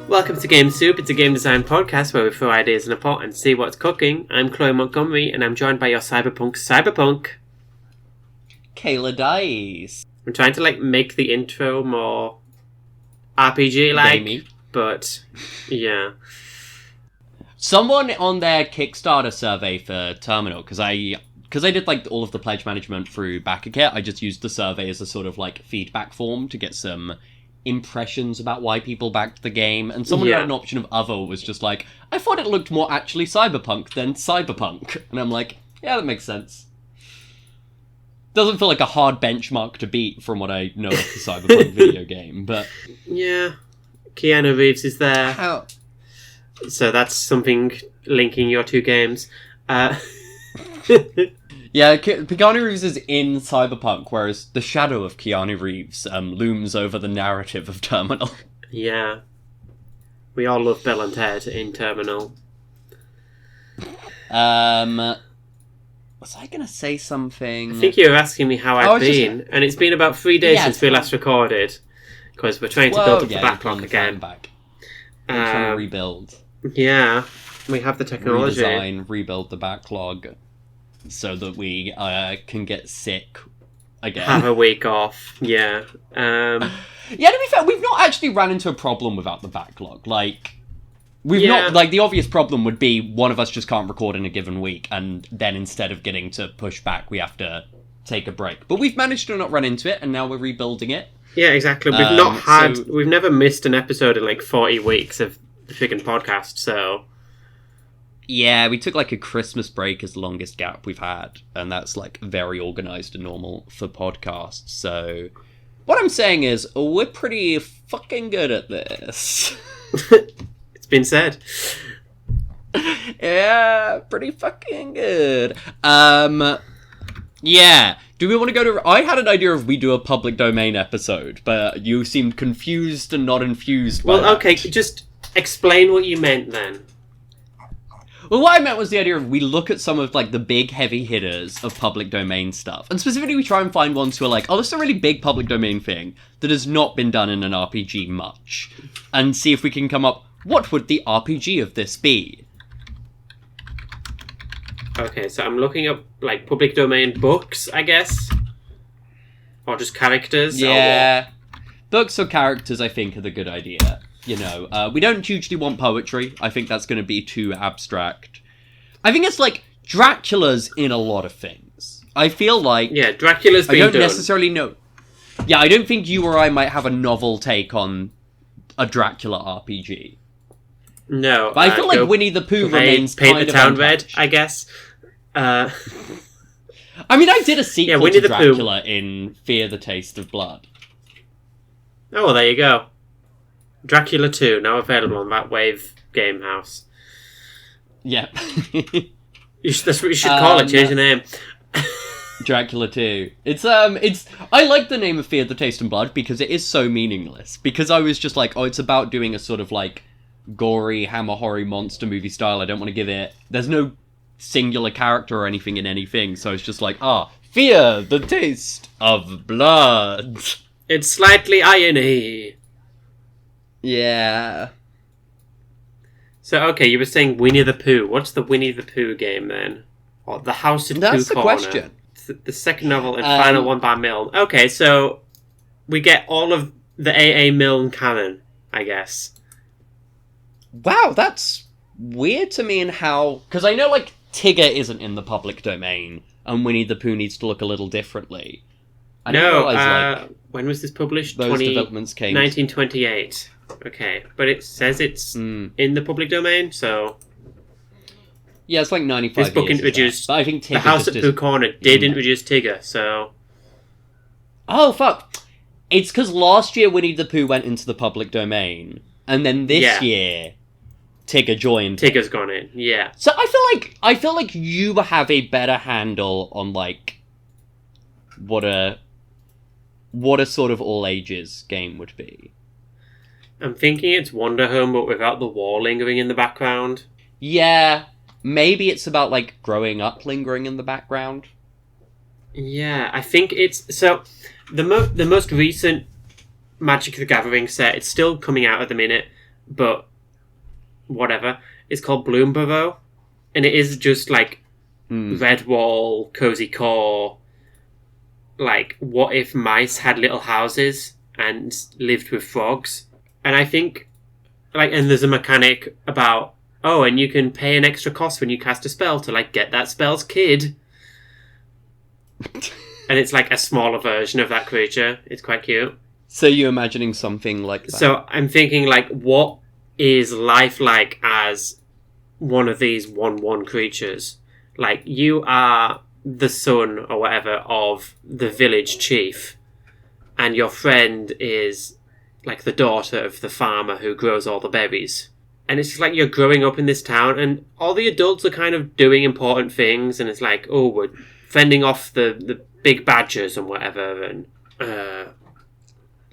Welcome to Game Soup. It's a game design podcast where we throw ideas in a pot and see what's cooking. I'm Chloe Montgomery and I'm joined by your cyberpunk. Kayla Dice. I'm trying to make the intro more RPG-like, Gamey. but yeah. Someone on their Kickstarter survey for Terminal, because I did all of the pledge management through Backakit, I just used the survey as a sort of feedback form to get some impressions about why people backed the game, and someone had an option of other was just I thought it looked more actually cyberpunk than cyberpunk, and I'm like, yeah, that makes sense. Doesn't feel like a hard benchmark to beat from what I know of the cyberpunk video game, but yeah, Keanu Reeves is there. How? So that's something linking your two games. Yeah, Keanu Reeves is in Cyberpunk, whereas the shadow of Keanu Reeves looms over the narrative of Terminal. Yeah. We all love Bill and Ted in Terminal. Was I going to say something? I think you were asking me how I've been, and it's been about 3 days since we last recorded, because we're trying to build up the backlog again. We're trying to rebuild. Yeah, we have the technology. Redesign, rebuild the backlog, so that we can get sick again. Have a week off, yeah. Yeah, to be fair, we've not actually ran into a problem without the backlog. We've not, the obvious problem would be one of us just can't record in a given week, and then instead of getting to push back, we have to take a break. But we've managed to not run into it, and now we're rebuilding it. Yeah, exactly. We've never missed an episode in 40 weeks of the friggin' podcast, so... Yeah, we took a Christmas break as the longest gap we've had, and that's very organised and normal for podcasts, so... What I'm saying is, we're pretty fucking good at this. It's been said. Yeah, pretty fucking good. Yeah. Do we want to go to... I had an idea of we do a public domain episode, but you seemed confused and not infused by that. Okay, just explain what you meant then. Well, what I meant was the idea of we look at some of the big heavy hitters of public domain stuff, and specifically we try and find ones who are this is a really big public domain thing that has not been done in an RPG much, and see if we can come up, what would the RPG of this be? Okay, so I'm looking up public domain books, I guess, or just characters. Yeah, books or characters, I think, are the good idea. We don't hugely want poetry. I think that's going to be too abstract. I think it's Dracula's in a lot of things. I feel yeah, Dracula's been done. Necessarily know. Yeah, I don't think you or I might have a novel take on a Dracula RPG. No, but I feel Winnie the Pooh remains paint kind the town of red, I guess. I mean, I did a sequel Winnie to the Dracula in Fear the Taste of Blood. Oh, well, there you go. Dracula 2, now available on that Wave Game House. Yeah. That's what you should call it, change the name. Dracula 2. I like the name of Fear the Taste of Blood because it is so meaningless. Because I was just it's about doing a sort of gory, hammer horror monster movie style. I don't want to give it... There's no singular character or anything in anything, so it's just Fear the Taste of Blood. It's slightly irony. Yeah. So, okay, you were saying Winnie the Pooh. What's the Winnie the Pooh game, then? Or The House of Pooh Corner? That's the question. It's the second novel and final one by Milne. Okay, so we get all of the A.A. Milne canon, I guess. Wow, that's weird to me in how... Because I know, Tigger isn't in the public domain, and Winnie the Pooh needs to look a little differently. I didn't realize, when was this published? Those developments came... 1928. Okay, but it says it's in the public domain, so... Yeah, it's 95 this book years introduced... But I think Tigger The House at Pooh Corner did introduce Tigger, so... Oh, fuck! It's because last year Winnie the Pooh went into the public domain, and then this year Tigger joined. Tigger's gone in, yeah. So I feel like you have a better handle on what a sort of all ages game would be. I'm thinking it's Wonder Home, but without the war lingering in the background. Yeah, maybe it's about growing up lingering in the background. Yeah, I think it's... So, the most recent Magic the Gathering set, it's still coming out at the minute. but whatever. It's called Bloomborough, and it is just like Redwall, Cozy Core. Like, what if mice had little houses and lived with frogs? And I think, like, and there's a mechanic about, oh, and you can pay an extra cost when you cast a spell to, like, get that spell's kid. And it's like a smaller version of that creature. It's quite cute. So you're imagining something like that? So I'm thinking, like, what is life like as one of these 1/1 creatures? Like, you are the son or whatever of the village chief, and your friend is, like, the daughter of the farmer who grows all the berries. And it's just like you're growing up in this town, and all the adults are kind of doing important things, and it's like, oh, we're fending off the big badgers and whatever, and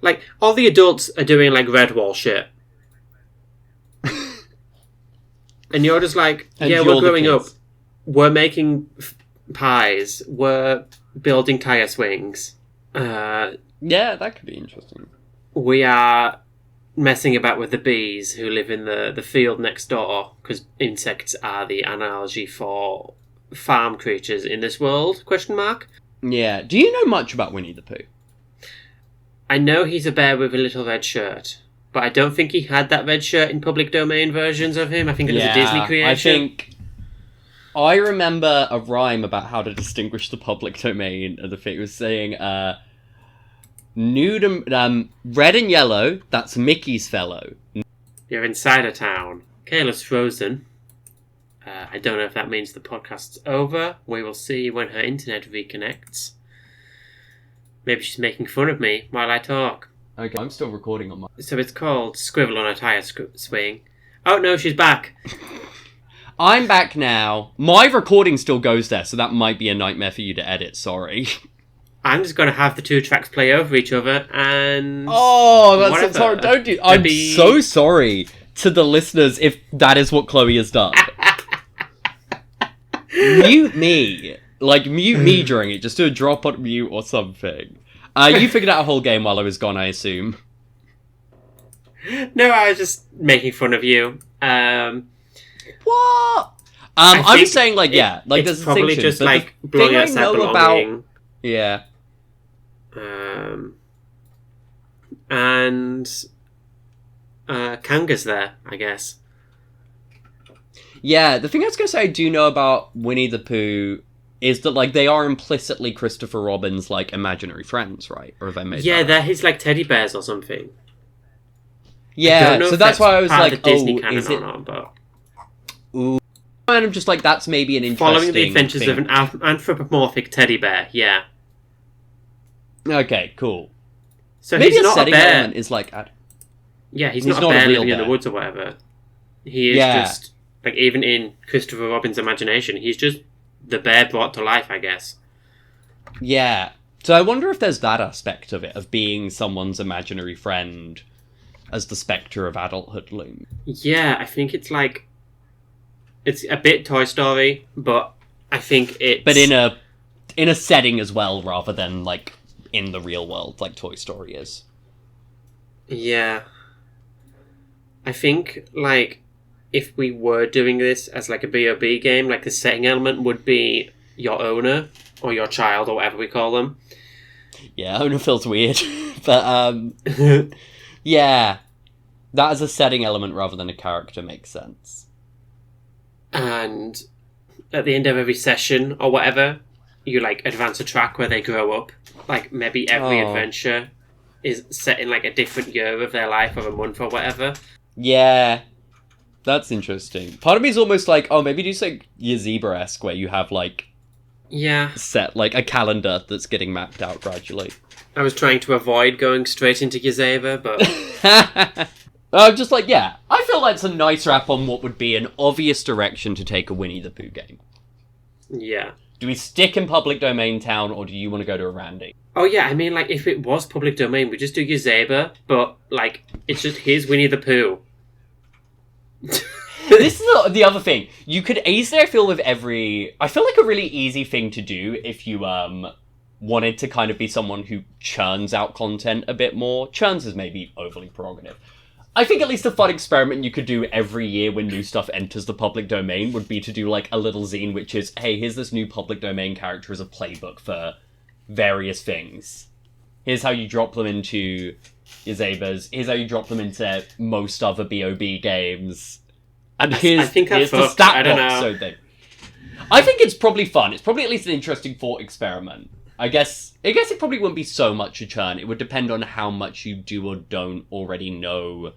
like, all the adults are doing, like, Redwall shit. And you're just like, yeah, we're growing up. We're making pies. We're building tire swings. Yeah, that could be interesting. We are messing about with the bees who live in the field next door, because insects are the analogy for farm creatures in this world, ? Yeah. Do you know much about Winnie the Pooh? I know he's a bear with a little red shirt, but I don't think he had that red shirt in public domain versions of him. I think it was a Disney creation. I remember a rhyme about how to distinguish the public domain of the thing. It was saying, nude and, red and yellow, that's Mickey's fellow. You're inside a town. Kayla's frozen. I don't know if that means the podcast's over. We will see when her internet reconnects. Maybe she's making fun of me while I talk. Okay, I'm still recording on my... So it's called Scribble on a Tire Swing. Oh no, she's back. I'm back now. My recording still goes there, so that might be a nightmare for you to edit, sorry. I'm just going to have the two tracks play over each other and... Oh, that's so sorry. Don't do... I'm so sorry to the listeners if that is what Chloe has done. Mute me. Like, mute me during it. Just do a drop on mute or something. You figured out a whole game while I was gone, I assume. No, I was just making fun of you. What? I'm just saying, like, yeah. Like, there's probably just, like, blowing us out belonging. Yeah. And Kanga's there, I guess. Yeah, the thing I was going to say I do know about Winnie the Pooh is that, like, they are implicitly Christopher Robin's, like, imaginary friends, right? Or have I made that they're his, like, teddy bears or something. Yeah, so that's why I was like, Disney canon is it... or not, but... Ooh. And I'm just like, that's maybe an interesting Following the adventures thing. of an anthropomorphic teddy bear, yeah. Okay, cool. So maybe he's a not setting a bear. element is like... Yeah, he's not a bear living in the woods or whatever. He is just... Like, even in Christopher Robin's imagination, he's just the bear brought to life, I guess. Yeah. So I wonder if there's that aspect of it, of being someone's imaginary friend as the spectre of adulthood looms. Yeah, I think it's like... It's a bit Toy Story, but I think it's... But in a setting as well, rather than, like, in the real world, like Toy Story is. Yeah. I think, like... If we were doing this as, like, a B.O.B. game, like, the setting element would be your owner, or your child, or whatever we call them. Yeah, owner feels weird. But, yeah. That as a setting element rather than a character makes sense. And at the end of every session, or whatever, you, like, advance a track where they grow up. Like, maybe every adventure is set in, like, a different year of their life, or a month, or whatever. Yeah. That's interesting. Part of me is almost like, oh, maybe do something Yazeba-esque where you have, like... Yeah. Set, like, a calendar that's getting mapped out gradually. I was trying to avoid going straight into Yazeba, but... I'm just like, yeah. I feel that's a nice wrap on what would be an obvious direction to take a Winnie the Pooh game. Yeah. Do we stick in public domain town, or do you want to go to a Randy? Oh, yeah, I mean, like, if it was public domain, we just do Yazeba, but, like, it's just, here's Winnie the Pooh. This is the other thing. You could easily, I feel, with every... I feel like a really easy thing to do if you wanted to kind of be someone who churns out content a bit more. Churns is maybe overly prerogative. I think at least a fun experiment you could do every year when new stuff enters the public domain would be to do, like, a little zine which is, hey, here's this new public domain character as a playbook for various things. Here's how you drop them into your Zabers. Here's how you drop them into most other BOB games. And here's the stat box. I think it's probably fun. It's probably at least an interesting thought experiment. I guess it probably wouldn't be so much a churn. It would depend on how much you do or don't already know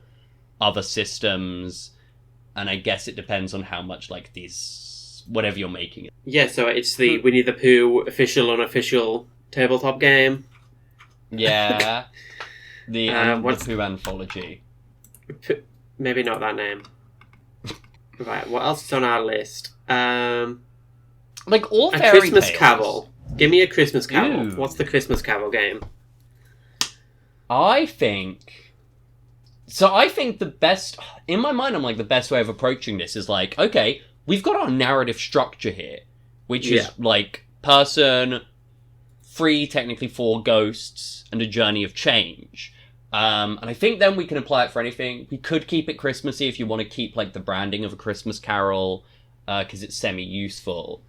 other systems, and I guess it depends on how much, like, these... whatever you're making it. Yeah, so it's the Winnie the Pooh official, unofficial tabletop game. Yeah. The Pooh anthology. Maybe not that name. Right, what else is on our list? Like, all fairy tales. A Christmas Carol. Give me a Christmas Carol. Ooh. What's the Christmas Carol game? I think the best... In my mind, I'm like, the best way of approaching this is like, okay, we've got our narrative structure here, which is, like, person, 3, technically 4 ghosts, and a journey of change. And I think then we can apply it for anything. We could keep it Christmassy if you want to keep, like, the branding of a Christmas Carol, because it's semi-useful.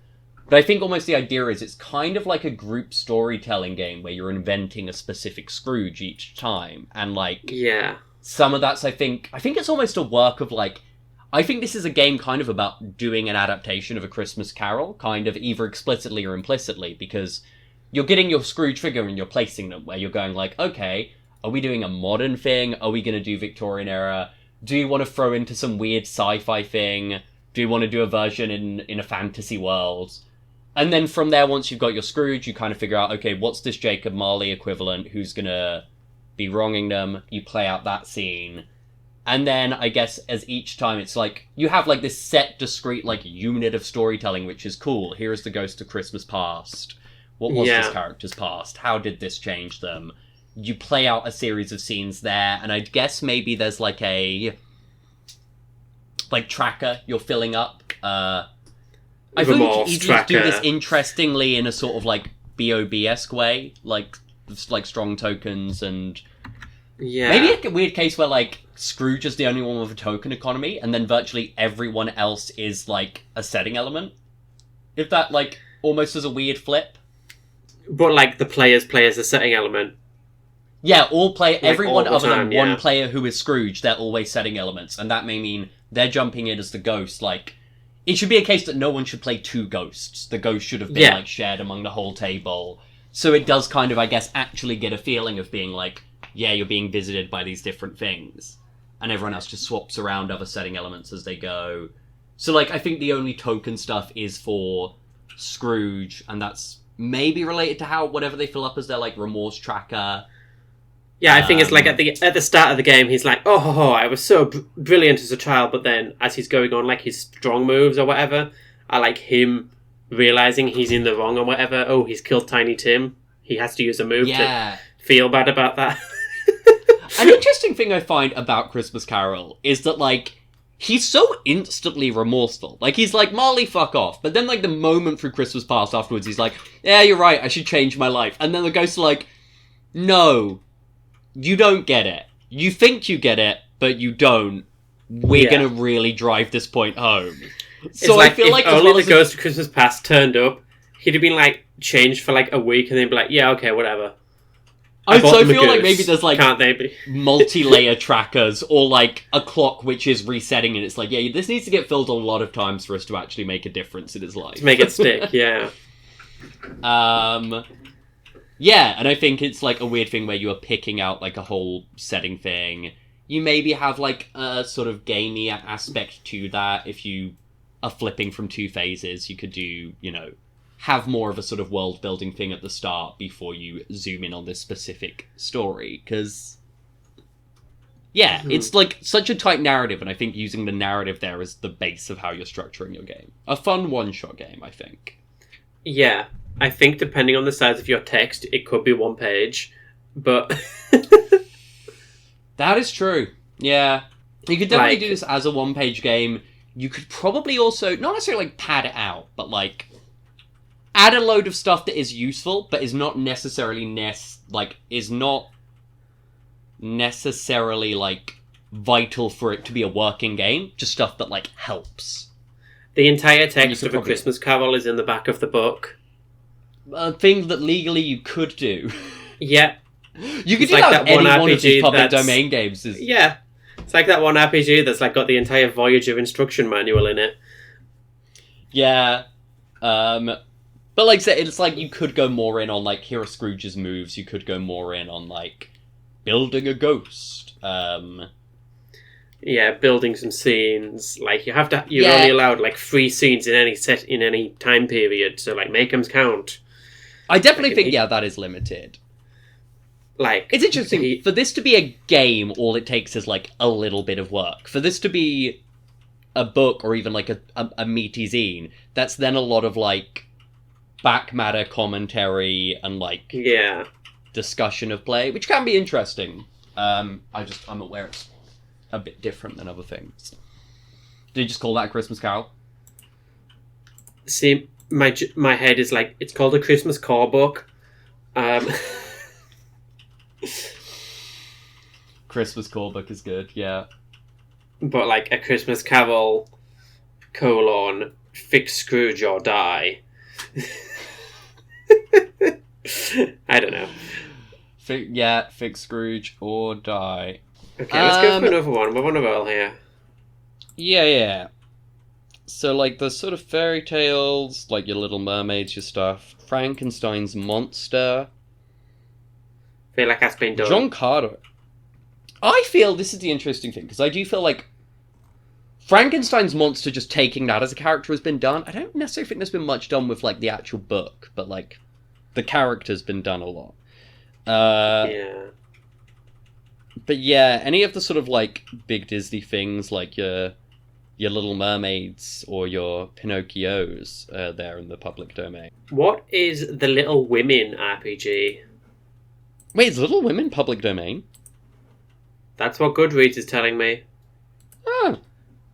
But I think almost the idea is it's kind of like a group storytelling game where you're inventing a specific Scrooge each time. And, like... Yeah. Some of that's, I think it's almost a work of, like... I think this is a game kind of about doing an adaptation of A Christmas Carol, kind of either explicitly or implicitly, because you're getting your Scrooge figure and you're placing them, where you're going like, okay, are we doing a modern thing? Are we going to do Victorian era? Do you want to throw into some weird sci-fi thing? Do you want to do a version in a fantasy world? And then from there, once you've got your Scrooge, you kind of figure out, okay, what's this Jacob Marley equivalent? Who's going to be wronging them? You play out that scene. And then, I guess, as each time, it's like, you have, like, this set, discrete, like, unit of storytelling, which is cool. Here is the Ghost of Christmas Past. What was this character's past? How did this change them? You play out a series of scenes there, and I guess maybe there's, like, a... like, tracker you're filling up. I feel like you just do this interestingly in a sort of, like, BOB-esque way. Like strong tokens and... Yeah. Maybe a weird case where, like, Scrooge is the only one with a token economy, and then virtually everyone else is, like, a setting element. If that, like, almost as a weird flip. But, like, the players play as a setting element. Yeah, everyone other than one player who is Scrooge, they're always setting elements, and that may mean they're jumping in as the ghost, like... It should be a case that no one should play 2 ghosts. The ghost should have been, like, shared among the whole table. So it does kind of, I guess, actually get a feeling of being like, yeah, you're being visited by these different things. And everyone else just swaps around other setting elements as they go. So, like, I think the only token stuff is for Scrooge, and that's maybe related to how whatever they fill up as their, like, remorse tracker. Yeah, I think it's like at the start of the game, he's like, oh, I was so brilliant as a child, but then as he's going on, like, his strong moves or whatever, I like him realizing he's in the wrong or whatever. Oh, he's killed Tiny Tim. He has to use a move to feel bad about that. An interesting thing I find about Christmas Carol is that, like, he's so instantly remorseful. Like, he's like, Marley, fuck off. But then, like, the moment through Christmas Past afterwards, he's like, yeah, you're right, I should change my life. And then the ghosts are like, no, you don't get it. You think you get it, but you don't. We're gonna really drive this point home. So like, I feel like... If only the Ghost of Christmas Past turned up, he'd have been, like, changed for, like, a week, and then be like, yeah, okay, whatever. I feel like maybe there's, like, can't they be? multi-layer trackers, or, like, a clock which is resetting, and it's like, yeah, this needs to get filled a lot of times for us to actually make a difference in his life. To make it stick, yeah. Yeah, and I think it's, like, a weird thing where you are picking out, like, a whole setting thing. You maybe have, like, a sort of gamey aspect to that. If you are flipping from 2 phases, you could do, you know, have more of a sort of world-building thing at the start before you zoom in on this specific story, because... Yeah, it's, like, such a tight narrative, and I think using the narrative there is the base of how you're structuring your game. A fun one-shot game, I think. Yeah, I think depending on the size of your text, it could be 1 page, but... That is true, yeah. You could definitely do this as a 1-page game. You could probably also, not necessarily, like, pad it out, but, like, add a load of stuff that is useful, but is not necessarily, vital for it to be a working game, just stuff that, like, helps. The entire text of A Christmas Carol is in the back of the book. Things that legally you could do. Yeah. You could do that with any one of these public domain games. Yeah. It's like that one RPG that's like got the entire Voyager instruction manual in it. Yeah. But like I said, it's like you could go more in on, like, here are Scrooge's moves. You could go more in on, like, building a ghost. Yeah, building some scenes. Like, you're only allowed, like, 3 scenes in any time period, so, like, make them count. I definitely think, that is limited. Like, it's interesting. For this to be a game, all it takes is, like, a little bit of work. For this to be a book, or even, like, a meaty zine, that's then a lot of, like, back matter commentary and, like, discussion of play, which can be interesting. I'm aware it's a bit different than other things. Did you just call that A Christmas Carol? See, my head is like, it's called A Christmas Core Book. Christmas Core Book is good, yeah. But, like, A Christmas Carol, fix Scrooge or die. I don't know. Fix Scrooge or die. Okay, let's go for another one. We're on a roll here. Yeah. So, like, the sort of fairy tales, like your Little Mermaids, your stuff. Frankenstein's monster. I feel like that's been done. John Carter. I feel this is the interesting thing, because I do feel like Frankenstein's monster, just taking that as a character, has been done. I don't necessarily think there's been much done with, like, the actual book, but, like, the character's been done a lot. Yeah. But yeah, any of the sort of, like, big Disney things, like your Little Mermaids or your Pinocchios, there in the public domain. What is the Little Women RPG? Wait, is Little Women public domain? That's what Goodreads is telling me. Oh,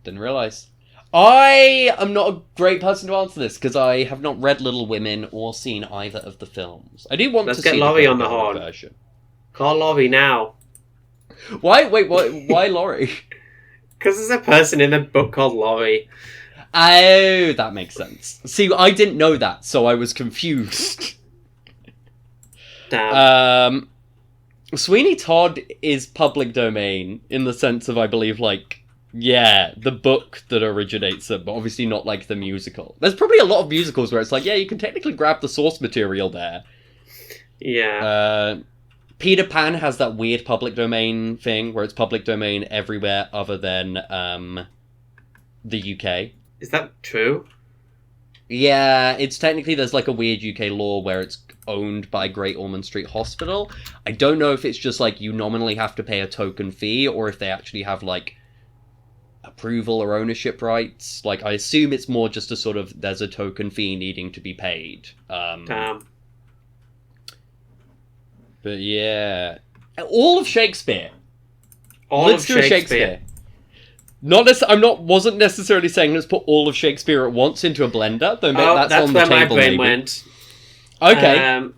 didn't realise. I am not a great person to answer this, because I have not read Little Women or seen either of the films. I do want to see get Laurie on the horn. Version. Call Laurie now. Why? Wait, why Laurie? Because there's a person in the book called Laurie. Oh, that makes sense. See, I didn't know that, so I was confused. Damn. Sweeney Todd is public domain in the sense of, I believe, like, the book that originates it, but obviously not, like, the musical. There's probably a lot of musicals where it's like, you can technically grab the source material there. Yeah. Peter Pan has that weird public domain thing where it's public domain everywhere other than the UK. Is that true? Yeah, it's technically, there's like a weird UK law where it's owned by Great Ormond Street Hospital. I don't know if it's just like you nominally have to pay a token fee or if they actually have like approval or ownership rights. Like, I assume it's more just a sort of, there's a token fee needing to be paid. Damn. But yeah, all of Shakespeare. Let's do Shakespeare. Wasn't necessarily saying let's put all of Shakespeare at once into a blender. Though that's on the where my table, brain maybe. went. Okay.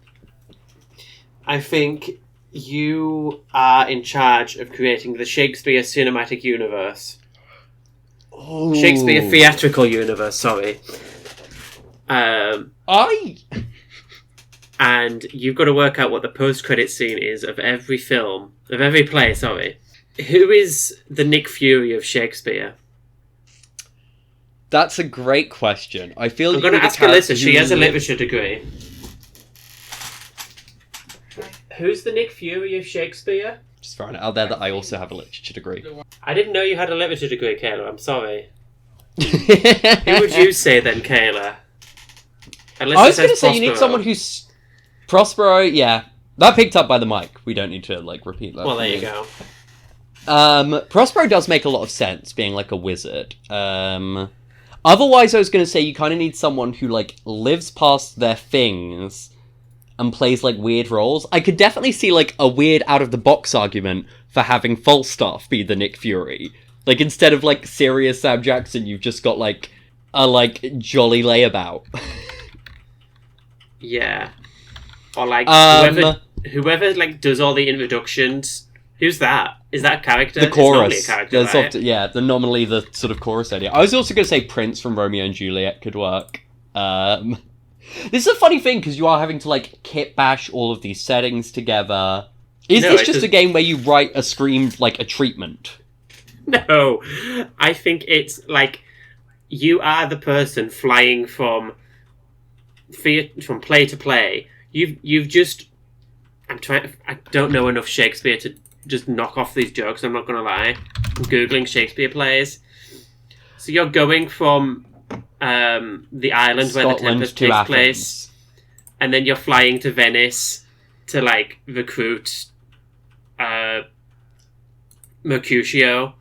I think you are in charge of creating the Shakespeare cinematic universe. Ooh. Shakespeare theatrical universe. Sorry. And you've got to work out what the post-credit scene is of every play, sorry. Who is the Nick Fury of Shakespeare? That's a great question. I feel I'm going to ask Alyssa, she has a literature degree. Who's the Nick Fury of Shakespeare? Just throwing it out there that I also have a literature degree. I didn't know you had a literature degree, Kayla, I'm sorry. Who would you say then, Kayla? Alyssa, I was going to say Prospero. you need someone who's... Prospero, yeah. That picked up by the mic. We don't need to, like, repeat that. Well, there you go. Prospero does make a lot of sense, being, like, a wizard. Otherwise, I was going to say you kind of need someone who, like, lives past their things and plays, like, weird roles. I could definitely see, like, a weird out-of-the-box argument for having Falstaff be the Nick Fury. Like, instead of, like, serious Sam Jackson, you've just got, like, a, like, jolly layabout. Yeah. Or, like, whoever, like, does all the introductions Who's that? Is that a character? The chorus. It's normally a character, right? They're normally the sort of chorus idea. I was also going to say Prince from Romeo and Juliet could work. This is a funny thing, because you are having to, like, kit bash all of these settings together. Is this just a game where you write a scream, like, a treatment? No. I think it's, like, you are the person flying from play to play. You've just... I don't know enough Shakespeare to just knock off these jokes, I'm not going to lie. I'm Googling Shakespeare plays. So you're going from the island where the Tempest takes place, and then you're flying to Venice to, like, recruit Mercutio,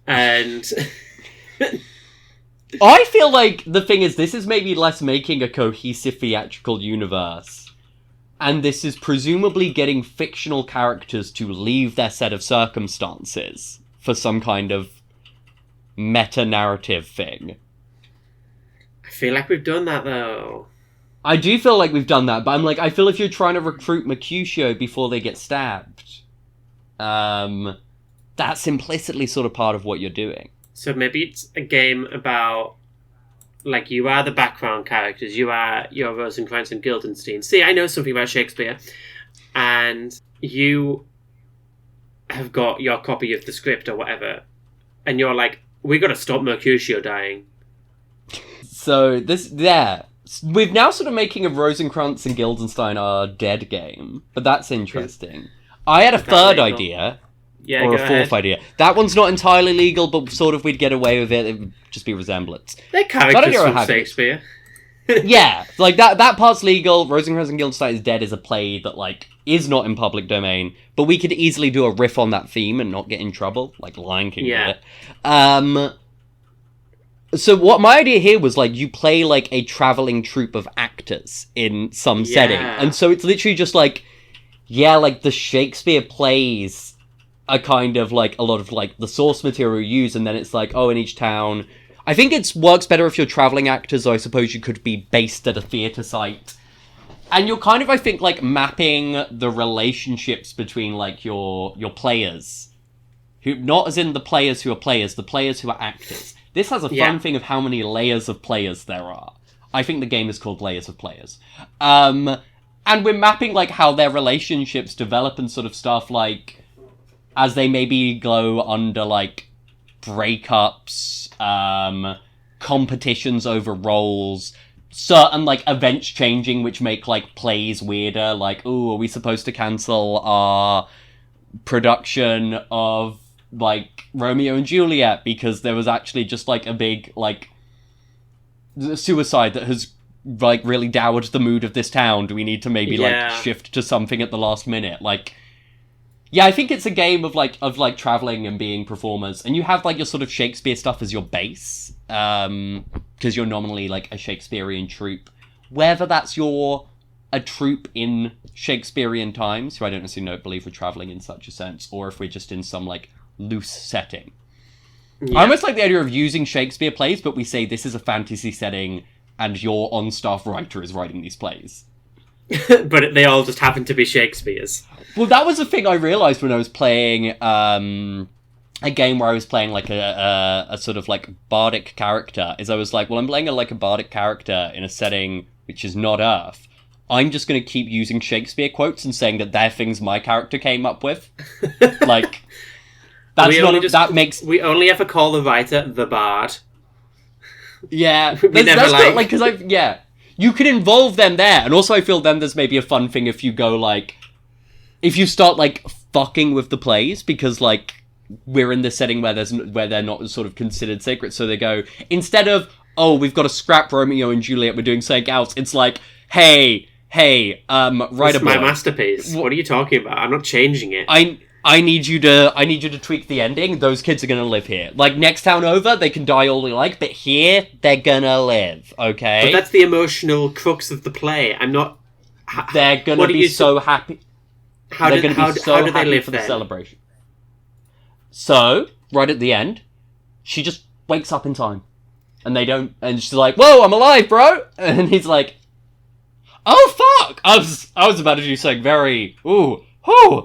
and... I feel like the thing is, this is maybe less making a cohesive theatrical universe, and this is presumably getting fictional characters to leave their set of circumstances for some kind of meta-narrative thing. I feel like we've done that, though. I do feel like we've done that, but I'm like, I feel if you're trying to recruit Mercutio before they get stabbed, that's implicitly sort of part of what you're doing. So maybe it's a game about, like, you are the background characters, you are your Rosencrantz and Guildenstern. See, I know something about Shakespeare, and you have got your copy of the script or whatever, and you're like, we gotta stop Mercutio dying. So, we're now sort of making a Rosencrantz and Guildenstern are dead game, but that's interesting. I had a third idea. Yeah, or a fourth idea. That one's not entirely legal, but sort of we'd get away with it. It would just be resemblance. They're characters from Shakespeare. Yeah, like that part's legal. Rosencrantz and Guildenstern is Dead is a play that, like, is not in public domain, but we could easily do a riff on that theme and not get in trouble, like Lion King did it. So what my idea here was, like, you play, like, a traveling troupe of actors in some setting. And so it's literally just, like, like, the Shakespeare plays are kind of, like, a lot of, like, the source material you use, and then it's like, oh, in each town... I think it works better if you're traveling actors, so I suppose you could be based at a theatre site. And you're kind of, I think, like, mapping the relationships between, like, your players. Who, not as in the players who are players, the players who are actors. This has a fun thing of how many layers of players there are. I think the game is called Layers of Players. And we're mapping, like, how their relationships develop and sort of stuff, like... as they maybe go under, like, breakups, competitions over roles, certain, like, events changing which make, like, plays weirder, like, ooh, are we supposed to cancel our production of, like, Romeo and Juliet because there was actually just, like, a big, like, suicide that has, like, really dowered the mood of this town. Do we need to maybe, like, shift to something at the last minute? Like... yeah, I think it's a game of traveling and being performers, and you have, like, your sort of Shakespeare stuff as your base, because you're nominally, like, a Shakespearean troupe. Whether that's a troupe in Shakespearean times, who I don't necessarily believe we're traveling in such a sense, or if we're just in some, like, loose setting. I almost like the idea of using Shakespeare plays, but we say this is a fantasy setting, and your on-staff writer is writing these plays. But they all just happen to be Shakespeare's. Well, that was the thing I realised when I was playing a game where I was playing, like, a sort of, like, bardic character, is I was like, well, I'm playing a bardic character in a setting which is not Earth. I'm just going to keep using Shakespeare quotes and saying that they're things my character came up with. Like, we only ever call the writer the bard. Yeah. We never you can involve them there, and also I feel then there's maybe a fun thing if you go, like, if you start, like, fucking with the plays, because, like, we're in this setting where they're not sort of considered sacred, so they go, instead of, oh, we've got to scrap Romeo and Juliet, we're doing something else, it's like, hey, write it's my masterpiece. What are you talking about? I'm not changing it. I need you to tweak the ending. Those kids are gonna live here. Like, next town over, they can die all they like, but here, they're gonna live, okay? But that's the emotional crux of the play. I'm not... they're gonna be so happy. How do they live for then? The celebration. So, right at the end, she just wakes up in time. And she's like, whoa, I'm alive, bro! And he's like, oh, fuck! I was about to do something very,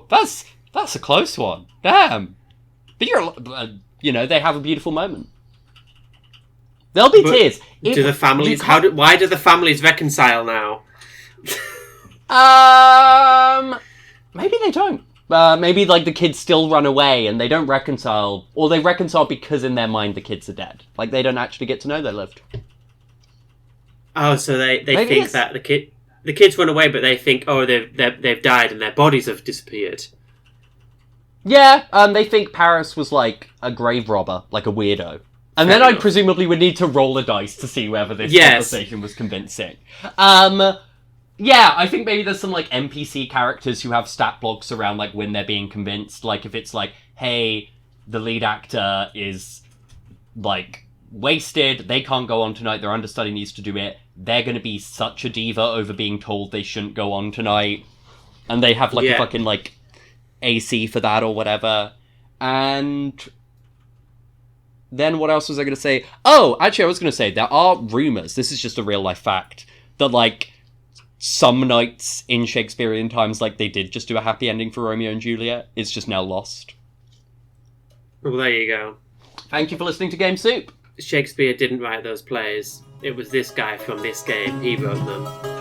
that's That's a close one. Damn. But they have a beautiful moment. There'll be tears. Do the families? Why do the families reconcile now? Maybe they don't. Maybe like the kids still run away and they don't reconcile, or they reconcile because in their mind the kids are dead. Like they don't actually get to know they lived. Oh, so they think that the kids run away, but they think, oh, they've died and their bodies have disappeared. Yeah, they think Paris was like a grave robber, like a weirdo. And then I presumably would need to roll a dice to see whether this conversation was convincing. Yeah, I think maybe there's some like NPC characters who have stat blocks around like when they're being convinced. Like if it's like, hey, the lead actor is like wasted, they can't go on tonight, their understudy needs to do it. They're going to be such a diva over being told they shouldn't go on tonight. And they have like a fucking like AC for that or whatever. And then what else was I going to say? Oh, actually I was going to say there are rumours, this is just a real life fact, that like some nights in Shakespearean times, like they did just do a happy ending for Romeo and Juliet. It's just now lost. Well, there you go. Thank you for listening to Game Soup. Shakespeare didn't write those plays. It was this guy from this game. He wrote them.